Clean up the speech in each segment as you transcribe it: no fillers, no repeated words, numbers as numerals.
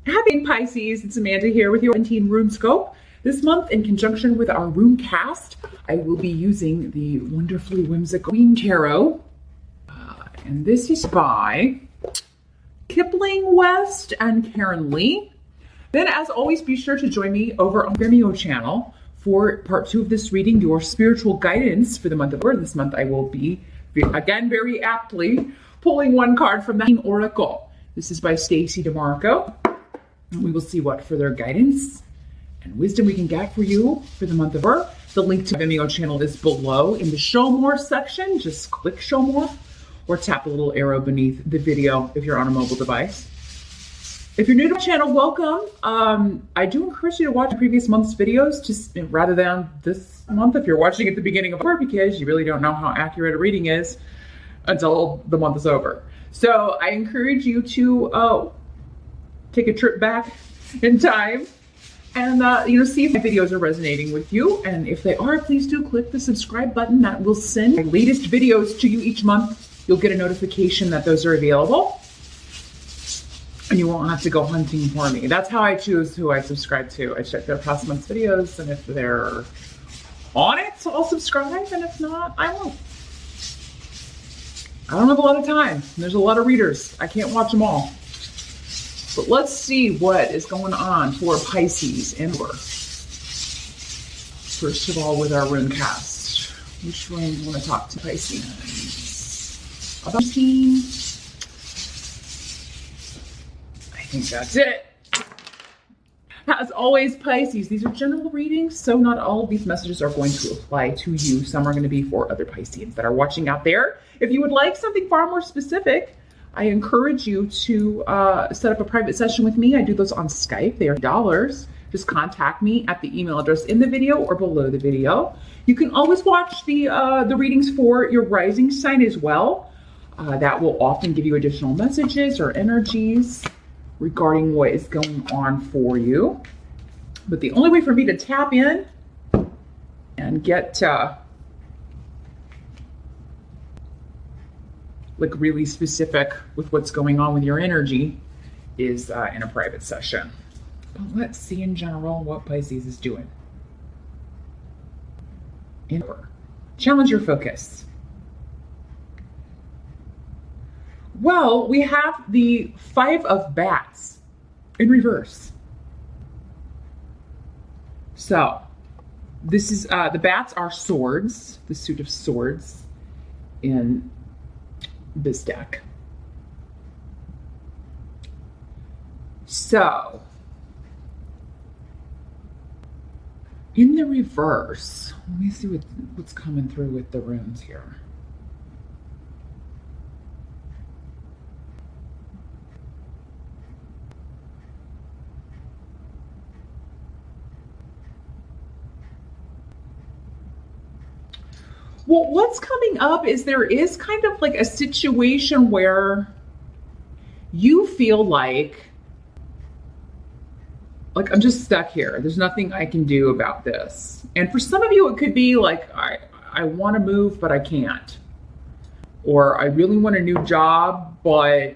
Happy Pisces, it's Amanda here with your 17 rune scope. This month, in conjunction with our rune cast, I will be using the wonderfully whimsical Queen Tarot. And this is by Kipling West and Karen Lee. Then, as always, be sure to join me over on Vimeo channel for part 2 of this reading, your spiritual guidance for the month of October. This month, I will be, again, very aptly pulling one card from the Oracle. This is by Stacey DeMarco. We will see what further guidance and wisdom we can get for you for the month of October. The link to the Vimeo channel is below in the Show More section. Just click Show More or tap the little arrow beneath the video if you're on a mobile device. If you're new to the channel, welcome. I do encourage you to watch previous month's videos just rather than this month if you're watching at the beginning of October, because you really don't know how accurate a reading is until the month is over. So I encourage you to take a trip back in time and see if my videos are resonating with you. And if they are, please do click the subscribe button. That will send my latest videos to you each month. You'll get a notification that those are available, and you won't have to go hunting for me. That's how I choose who I subscribe to. I check their past month's videos, and if they're on it, so I'll subscribe, and if not, I won't. I don't have a lot of time. There's a lot of readers. I can't watch them all. But let's see what is going on for Pisces and October. First of all, with our rune cast. Which rune do you want to talk to Pisces? About 15. I think that's it. As always, Pisces, these are general readings, so not all of these messages are going to apply to you. Some are going to be for other Pisceans that are watching out there. If you would like something far more specific, I encourage you to set up a private session with me. I do those on Skype. They are $. Just contact me at the email address in the video or below the video. You can always watch the readings for your rising sign as well. That will often give you additional messages or energies regarding what is going on for you. But the only way for me to tap in and get like really specific with what's going on with your energy is in a private session. But let's see in general what Pisces is doing. Challenge your focus. Well, we have the 5 of Bats in reverse. So this is the bats are swords, the suit of swords in this deck. So in the reverse, let me see what's coming through with the runes here. Well, what's coming up is there is kind of like a situation where you feel like I'm just stuck here. There's nothing I can do about this. And for some of you, it could be like, I want to move, but I can't. Or I really want a new job, but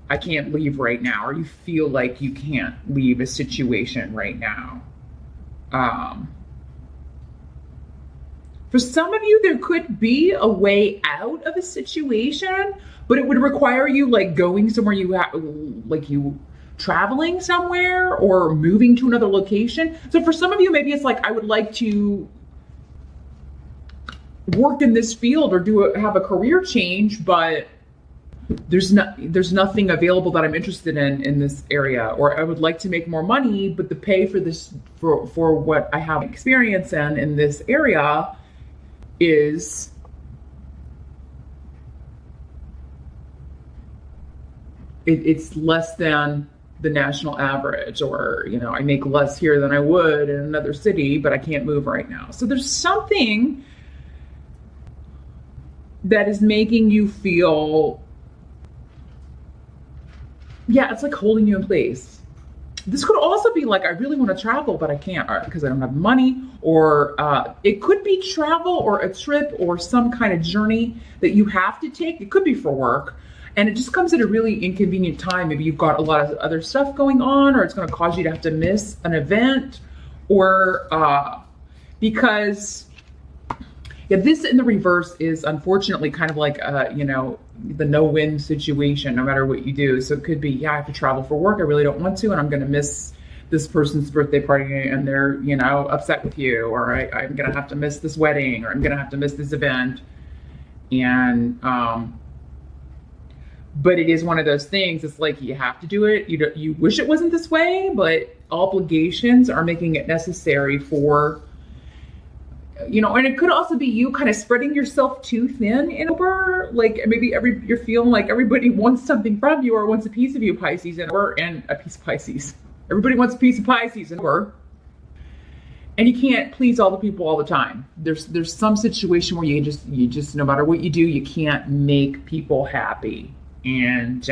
I can't leave right now. Or you feel like you can't leave a situation right now. For some of you, there could be a way out of a situation, but it would require you like going somewhere you traveling somewhere or moving to another location. So for some of you, maybe it's like, I would like to work in this field or have a career change, but there's nothing available that I'm interested in this area. Or I would like to make more money, but the pay for this, for what I have experience in this area is it's less than the national average, or I make less here than I would in another city, but I can't move right now. So there's something that is making you feel, it's like holding you in place. This could also be like, I really want to travel, but I can't because I don't have money, or it could be travel or a trip or some kind of journey that you have to take. It could be for work, And it just comes at a really inconvenient time. Maybe you've got a lot of other stuff going on, or it's going to cause you to have to miss an event, or because this in the reverse is unfortunately kind of like, the no-win situation, no matter what you do. So it could be, I have to travel for work. I really don't want to, and I'm going to miss this person's birthday party, and they're, upset with you, or I'm going to have to miss this wedding, or I'm going to have to miss this event. And, but it is one of those things. It's like, you have to do it. You wish it wasn't this way, but obligations are making it necessary for, and it could also be you kind of spreading yourself too thin in Uber. Like maybe you're feeling like everybody wants something from you or wants a piece of you, Pisces, and a piece of Pisces. Everybody wants a piece of Pisces, and you can't please all the people all the time. There's some situation where you just no matter what you do, you can't make people happy. And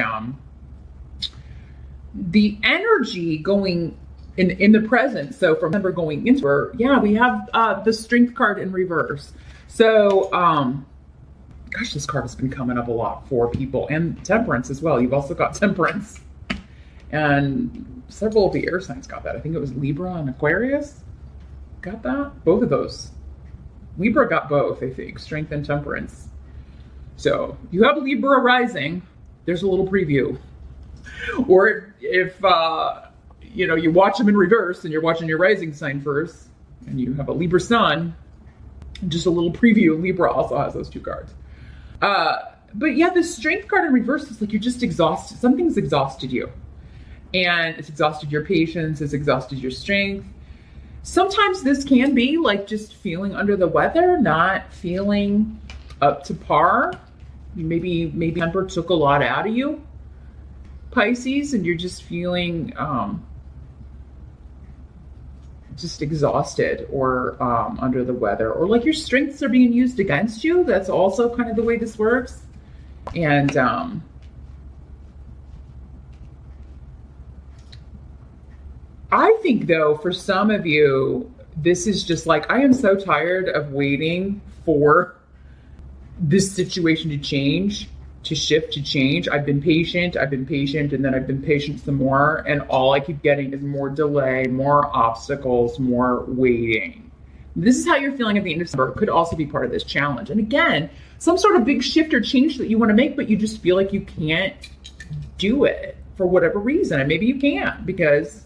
the energy going in the present. So from December going into her, we have the Strength card in reverse. So gosh, this card has been coming up a lot for people, and Temperance as well. You've also got Temperance, and several of the air signs got that. I think it was Libra and Aquarius got that. Both of those. Libra got both, I think, Strength and Temperance. So you have Libra rising. There's a little preview. Or if you watch them in reverse and you're watching your rising sign first, and you have a Libra sun, just a little preview. Libra also has those two cards. But the Strength card in reverse is like you're just exhausted. Something's exhausted you. And it's exhausted your patience, it's exhausted your strength. Sometimes this can be like just feeling under the weather, not feeling up to par. Maybe temper took a lot out of you, Pisces, and you're just feeling just exhausted or under the weather, or like your strengths are being used against you. That's also kind of the way this works. And I think, though, for some of you, this is just like, I am so tired of waiting for this situation to change, to shift, to change. I've been patient, and then I've been patient some more, and all I keep getting is more delay, more obstacles, more waiting. This is how you're feeling at the end of December. It could also be part of this challenge. And again, some sort of big shift or change that you want to make, but you just feel like you can't do it for whatever reason. And maybe you can't because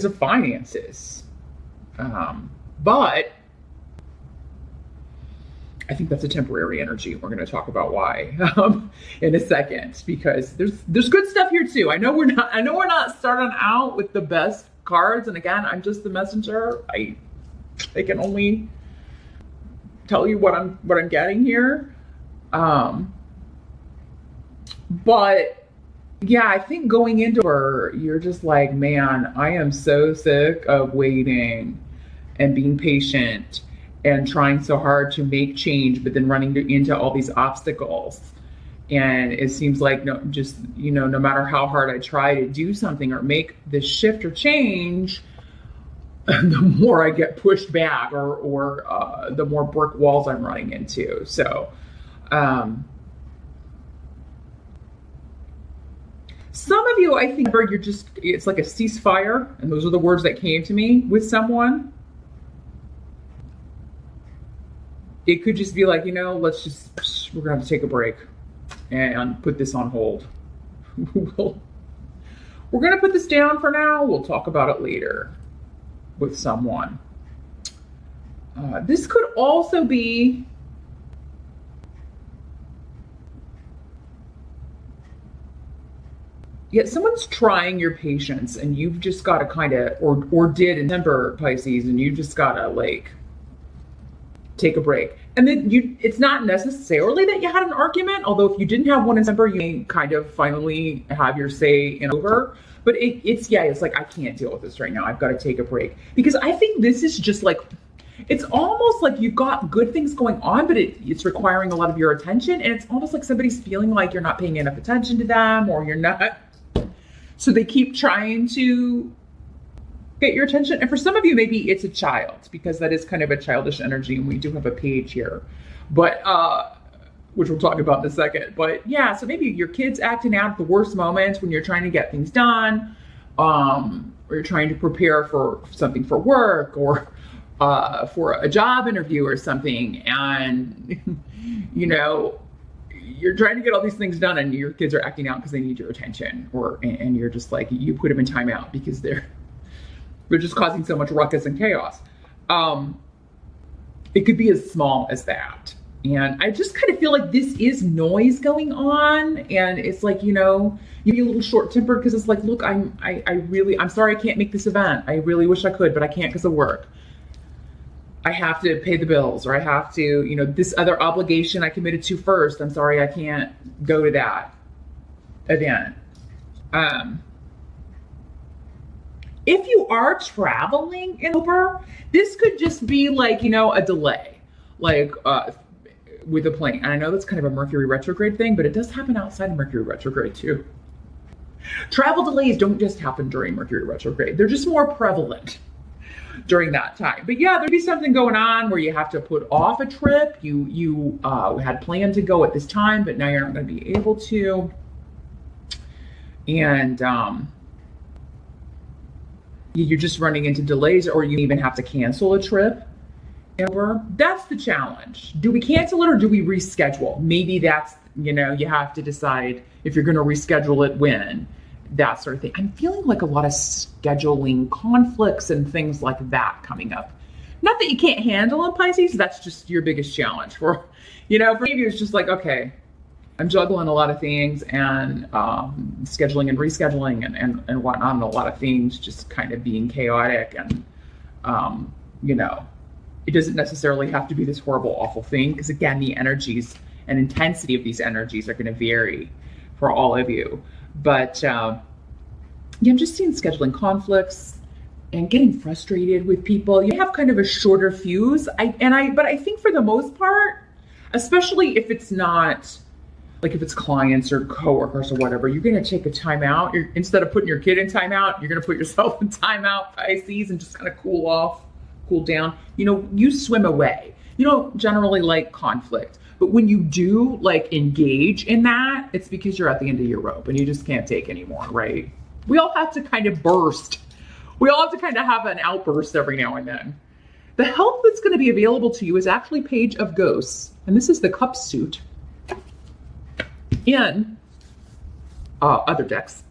of finances. But I think that's a temporary energy. We're going to talk about why in a second, because there's good stuff here too. I know we're not starting out with the best cards, and again, I'm just the messenger. I can only tell you what I'm getting here. But yeah, I think going into her, you're just like, man, I am so sick of waiting and being patient and trying so hard to make change, but then running into all these obstacles. And it seems like no matter how hard I try to do something or make this shift or change, the more I get pushed back or the more brick walls I'm running into. So, some of you, I think, it's like a ceasefire. And those are the words that came to me with someone. It could just be like, we're going to have to take a break and put this on hold. We're going to put this down for now. We'll talk about it later with someone. This could also be someone's trying your patience, and you've just got to kind of, or did in December, Pisces, and you just got to like take a break. And then it's not necessarily that you had an argument, although if you didn't have one in December, you may kind of finally have your say in over. But it's like, I can't deal with this right now. I've got to take a break. Because I think this is just like, it's almost like you've got good things going on, but it's requiring a lot of your attention. And it's almost like somebody's feeling like you're not paying enough attention to them, or you're not. So they keep trying to get your attention. And for some of you, maybe it's a child, because that is kind of a childish energy. And we do have a page here. but which we'll talk about in a second. But yeah, so maybe your kid's acting out at the worst moments when you're trying to get things done, or you're trying to prepare for something for work, or for a job interview or something, and you know, you're trying to get all these things done and your kids are acting out because they need your attention, and you're just like, you put them in timeout because they're just causing so much ruckus and chaos. It could be as small as that. And I just kind of feel like this is noise going on, and it's like, you know, you be a little short-tempered because it's like, look, I'm sorry I can't make this event. I really wish I could, but I can't because of work. I have to pay the bills, or I have to, you know, this other obligation I committed to first. I'm sorry I can't go to that event. If you are traveling in October, this could just be like, you know, a delay, like with a plane. And I know that's kind of a Mercury retrograde thing, but it does happen outside of Mercury retrograde too. Travel delays don't just happen during Mercury retrograde. They're just more prevalent during that time. But yeah, there'd be something going on where you have to put off a trip. You had planned to go at this time, but now you're not going to be able to. And you're just running into delays, or you even have to cancel a trip. That's the challenge. Do we cancel it or do we reschedule? Maybe that's, you know, you have to decide if you're going to reschedule it when, that sort of thing. I'm feeling like a lot of scheduling conflicts and things like that coming up. Not that you can't handle in Pisces, that's just your biggest challenge. For, you know, for you, it's just like, okay, I'm juggling a lot of things, and scheduling and rescheduling and whatnot, and a lot of things just kind of being chaotic. And, you know, it doesn't necessarily have to be this horrible, awful thing, because again, the energies and intensity of these energies are going to vary for all of you. But yeah, I'm just seeing scheduling conflicts and getting frustrated with people. You have kind of a shorter fuse. But I think for the most part, especially if it's not, like if it's clients or coworkers or whatever, you're going to take a time out. Instead of putting your kid in timeout, you're going to put yourself in timeout, Pisces, and just kind of cool off, cool down. You know, you swim away. You don't generally like conflict, but when you do like engage in that, it's because you're at the end of your rope and you just can't take anymore, right? We all have to kind of burst. We all have to kind of have an outburst every now and then. The help that's going to be available to you is actually Page of Ghosts. And this is the Cup suit in other decks.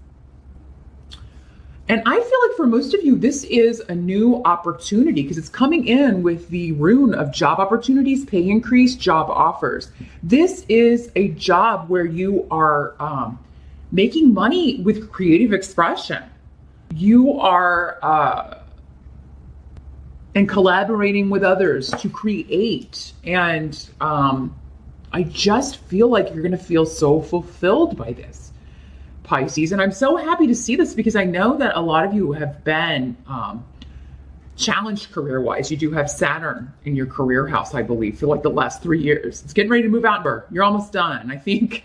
And I feel like for most of you, this is a new opportunity because it's coming in with the rune of job opportunities, pay increase, job offers. This is a job where you are making money with creative expression. You are and collaborating with others to create. And I just feel like you're going to feel so fulfilled by this, Pisces. And I'm so happy to see this because I know that a lot of you have been challenged career-wise. You do have Saturn in your career house, I believe, for like the last 3 years. It's getting ready to move out. You're almost done. I think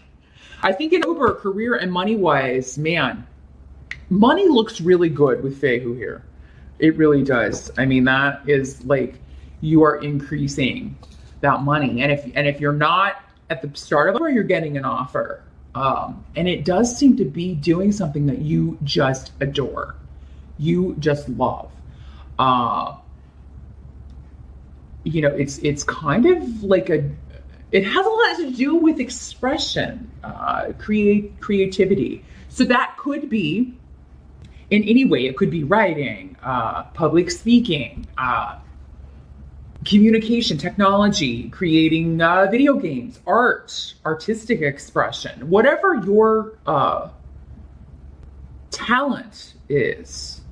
in Uber, career and money-wise, man, money looks really good with Fehu here. It really does. I mean, that is like you are increasing that money. And if you're not at the start of it, you're getting an offer. And it does seem to be doing something that you just adore. You just love. You know, it's kind of like it has a lot to do with expression, creativity. So that could be in any way. It could be writing, public speaking, communication, technology, creating video games, art, artistic expression, whatever your talent is.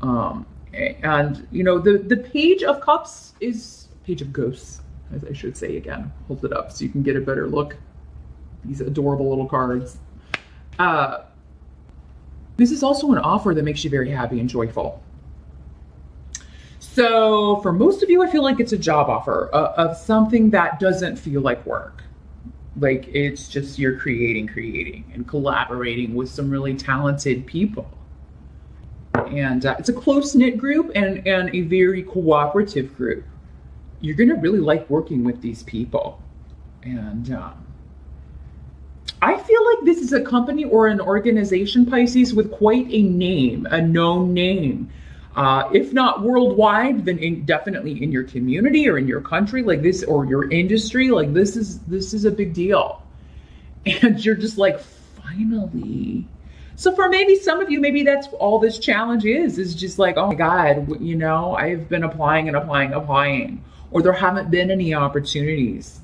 And, you know, the Page of Cups is Page of Ghosts, as I should say again. Hold it up so you can get a better look. These adorable little cards. This is also an offer that makes you very happy and joyful. So for most of you, I feel like it's a job offer of something that doesn't feel like work. Like it's just you're creating and collaborating with some really talented people. And it's a close-knit group and a very cooperative group. you're going to really like working with these people. And I feel like this is a company or an organization, Pisces, with quite a name, a known name. If not worldwide, then definitely in your community or in your country, like this, or your industry, like this is a big deal. And you're just like, finally. So for maybe some of you, maybe that's all this challenge is just like, oh my God, you know, I've been applying and applying, or there haven't been any opportunities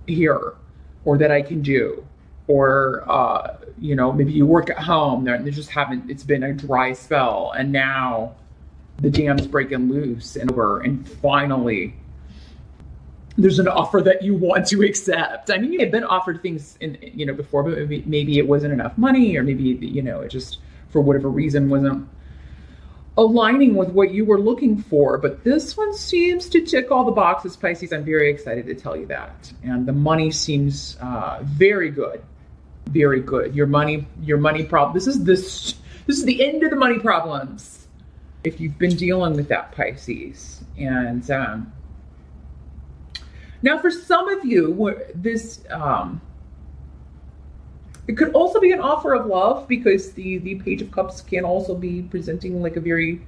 here, or that I can do, or, you know, maybe you work at home, there just haven't, it's been a dry spell, and now the dam's breaking loose and finally there's an offer that you want to accept. I mean, you had been offered things before, but maybe it wasn't enough money, or maybe, it just for whatever reason wasn't aligning with what you were looking for. But this one seems to tick all the boxes, Pisces. I'm very excited to tell you that. And the money seems very good. Very good. Your money problem. This is the end of the money problems, if you've been dealing with that, Pisces. And now for some of you, this it could also be an offer of love, because the Page of Cups can also be presenting like a very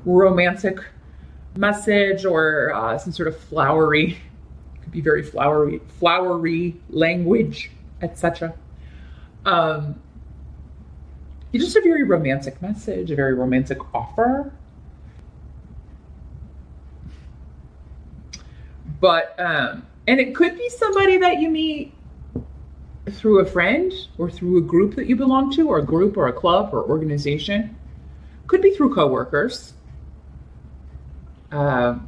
romantic message, or some sort of flowery, could be very flowery language, etc. Just a very romantic message, a very romantic offer. But, and it could be somebody that you meet through a friend, or through a group that you belong to, or a group or a club or organization. Could be through coworkers. Some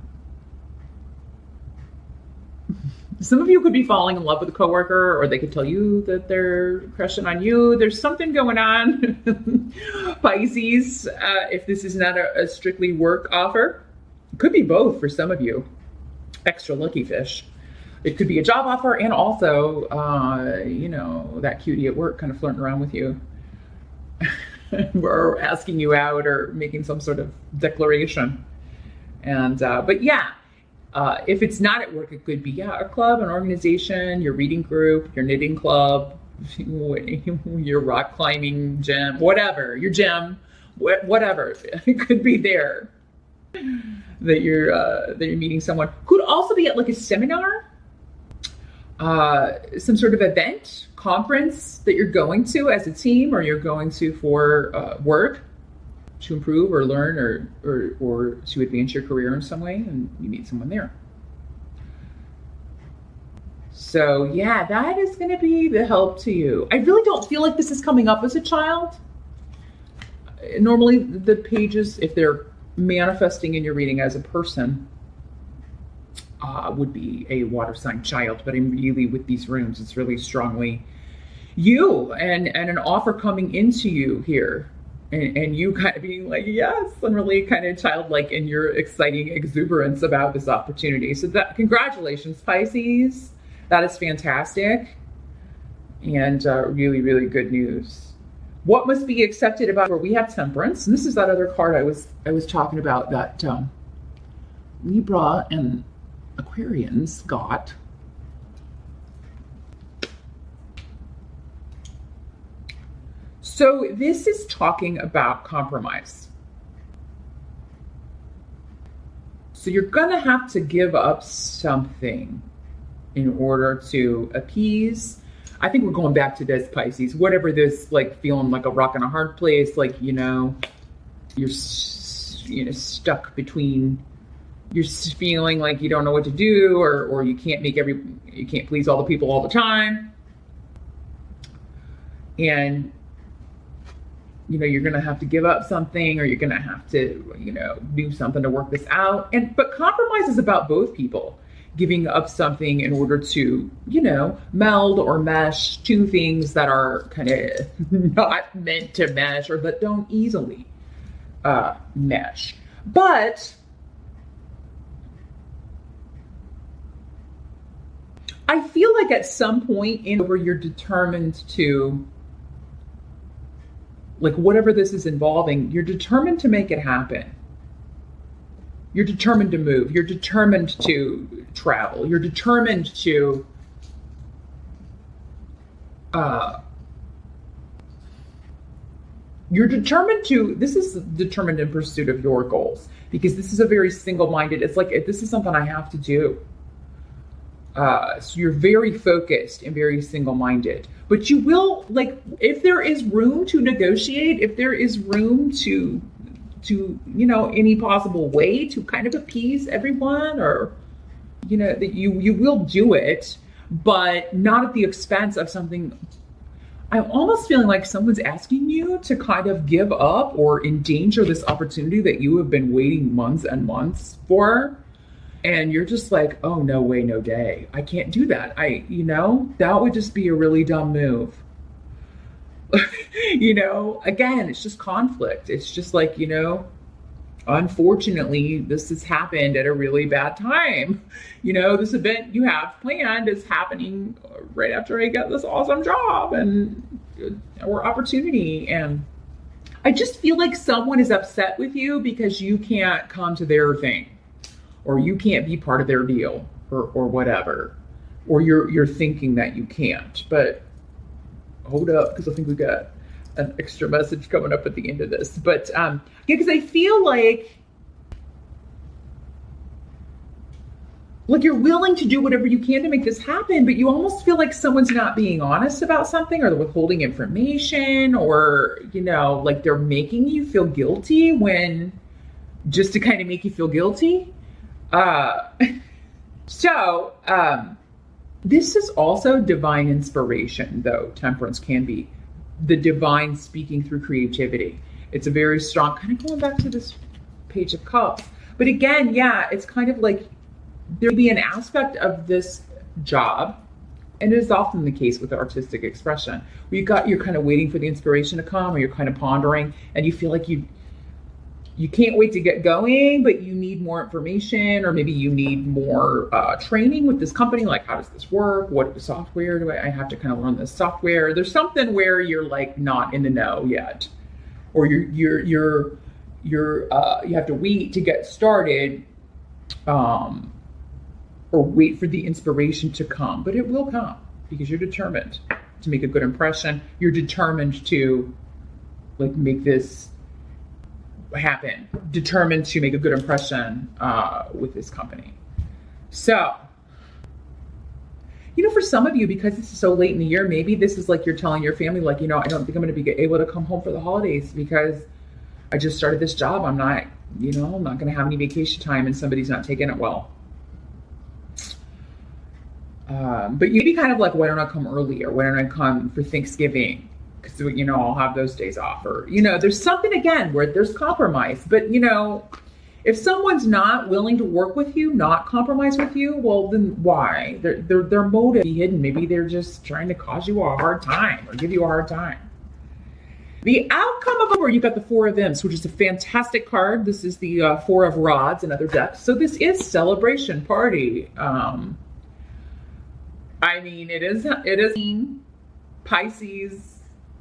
of you could be falling in love with a coworker, or they could tell you that they're crushing on you. There's something going on, Pisces, if this is not a strictly work offer. It could be both for some of you. Extra lucky fish. It could be a job offer, and also, that cutie at work kind of flirting around with you, or asking you out, or making some sort of declaration. And, but yeah, if it's not at work, it could be, a club, an organization, your reading group, your knitting club, your rock climbing gym, whatever, your gym, whatever. It could be there that you're meeting someone. Could also be at like a seminar, some sort of event, conference that you're going to as a team, or you're going to for work, to improve or learn, or to advance your career in some way, and you meet someone there. So yeah, that is going to be the help to you. I really don't feel like this is coming up as a child. Normally the pages, if they're manifesting in your reading as a person, would be a water sign child. But I'm really, with these runes, it's really strongly you, and an offer coming into you here. And you kind of being like, yes, I'm really kind of childlike in your exciting exuberance about this opportunity. So congratulations, Pisces. That is fantastic. And really, really good news. What must be accepted about where we have Temperance. And this is that other card I was talking about that Libra and Aquarians got. So this is talking about compromise. So you're going to have to give up something in order to appease. I think we're going back to this, Pisces. Whatever this, like feeling like a rock in a hard place, like, you're stuck between, you're feeling like you don't know what to do, or you can't please all the people all the time. And you're going to have to give up something, or you're going to have to, do something to work this out. But compromise is about both people giving up something in order to, meld or mesh two things that are kind of not meant to mesh, or that don't easily mesh. But I feel like at some point where you're determined to, like, whatever this is involving, you're determined to make it happen. You're determined to move. You're determined to travel. You're determined to this is determined in pursuit of your goals, because this is a very single-minded, it's like, this is something I have to do. So you're very focused and very single-minded, but you will, like, if there is room to negotiate, if there is room to, any possible way to kind of appease everyone, or, that you will do it, but not at the expense of something. I'm almost feeling like someone's asking you to kind of give up or endanger this opportunity that you have been waiting months and months for. And you're just like, oh, no way, no day. I can't do that. That would just be a really dumb move. Again, it's just conflict. It's just like, unfortunately, this has happened at a really bad time. This event you have planned is happening right after I get this awesome job or opportunity. And I just feel like someone is upset with you because you can't come to their thing, or you can't be part of their deal, or whatever, or you're thinking that you can't. But hold up, because I think we got an extra message coming up at the end of this. But because I feel like you're willing to do whatever you can to make this happen, but you almost feel like someone's not being honest about something, or they're withholding information, or, like they're making you feel guilty just to kind of make you feel guilty. So this is also divine inspiration, though Temperance can be the divine speaking through creativity. It's a very strong, kind of going back to this Page of Cups. But again, yeah, it's kind of like there'll be an aspect of this job, and it is often the case with artistic expression, where you're kind of waiting for the inspiration to come, or you're kind of pondering, and you feel like you can't wait to get going, but you need more information, or maybe you need more training with this company. Like, how does this work? What software do I have to kind of learn this software? There's something where you're like not in the know yet, or you have to wait to get started, or wait for the inspiration to come. But it will come, because you're determined to make a good impression. You're determined to make this happen, determined to make a good impression with this company. So, for some of you, because this is so late in the year, maybe this is like you're telling your family, I don't think I'm going to be able to come home for the holidays because I just started this job. I'm not going to have any vacation time, and somebody's not taking it well. But you'd be kind of like, why don't I come early, or why don't I come for Thanksgiving? Because, I'll have those days off, or, there's something, again, where there's compromise. But, if someone's not willing to work with you, not compromise with you, well, then why? Their motive be hidden. Maybe they're just trying to cause you a hard time, or give you a hard time. The outcome of where you got the Four of Imps, which is a fantastic card. This is the Four of Rods and other decks. So this is celebration party. It is Pisces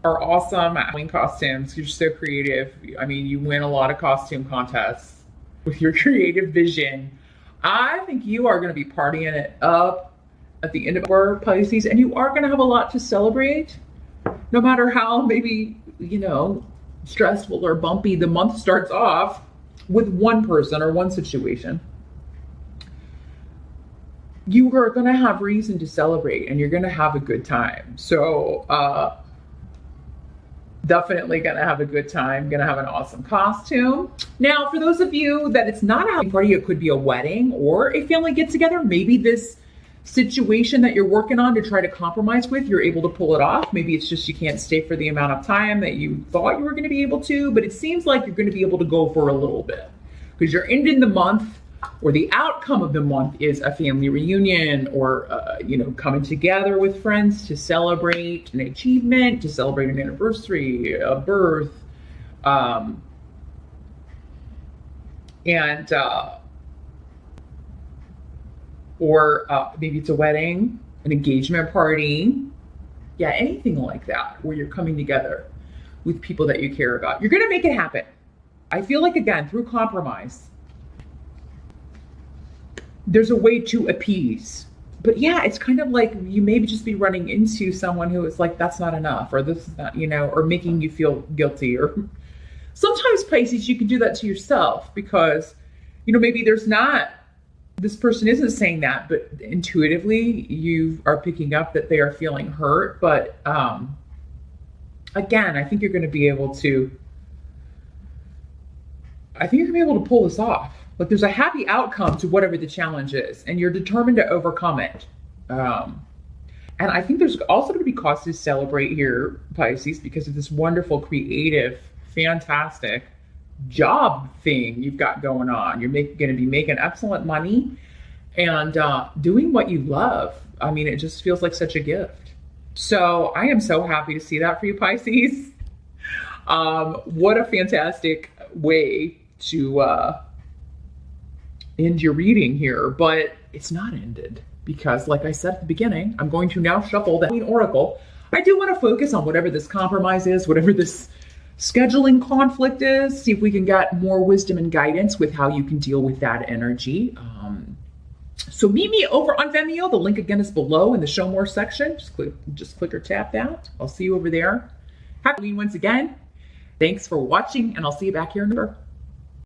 are awesome at Halloween costumes. You're so creative. You win a lot of costume contests with your creative vision. I think you are going to be partying it up at the end of our Pisces, and you are going to have a lot to celebrate, no matter how maybe, stressful or bumpy the month starts off with one person or one situation. You are going to have reason to celebrate, and you're going to have a good time. So, definitely going to have a good time, going to have an awesome costume. Now, for those of you that it's not a Halloween party, it could be a wedding or a family get together. Maybe this situation that you're working on to try to compromise with, you're able to pull it off. Maybe it's just you can't stay for the amount of time that you thought you were going to be able to, but it seems like you're going to be able to go for a little bit, because you're ending the month, or the outcome of the month is a family reunion, or, coming together with friends to celebrate an achievement, to celebrate an anniversary, a birth, or maybe it's a wedding, an engagement party. Yeah, anything like that, where you're coming together with people that you care about. You're going to make it happen. I feel like, again, through compromise, there's a way to appease. But yeah, it's kind of like you maybe just be running into someone who is like, that's not enough, or this is not, you know, or making you feel guilty. Or sometimes, Pisces, you can do that to yourself because, you know, maybe there's not, this person isn't saying that, but intuitively you are picking up that they are feeling hurt. But again, I think you're going to be able to, pull this off. Like there's a happy outcome to whatever the challenge is, and you're determined to overcome it. And I think there's also going to be cause to celebrate here, Pisces, because of this wonderful, creative, fantastic job thing you've got going on. You're going to be making excellent money and doing what you love. I mean, it just feels like such a gift. So I am so happy to see that for you, Pisces. What a fantastic way to end your reading here, but it's not ended because, like I said at the beginning, I'm going to now shuffle the Queen Oracle. I do want to focus on whatever this compromise is, whatever this scheduling conflict is, see if we can get more wisdom and guidance with how you can deal with that energy. So meet me over on Vimeo. The link again is below in the show more section. Just click or tap that. I'll see you over there. Happy Halloween once again. Thanks for watching, and I'll see you back here in November.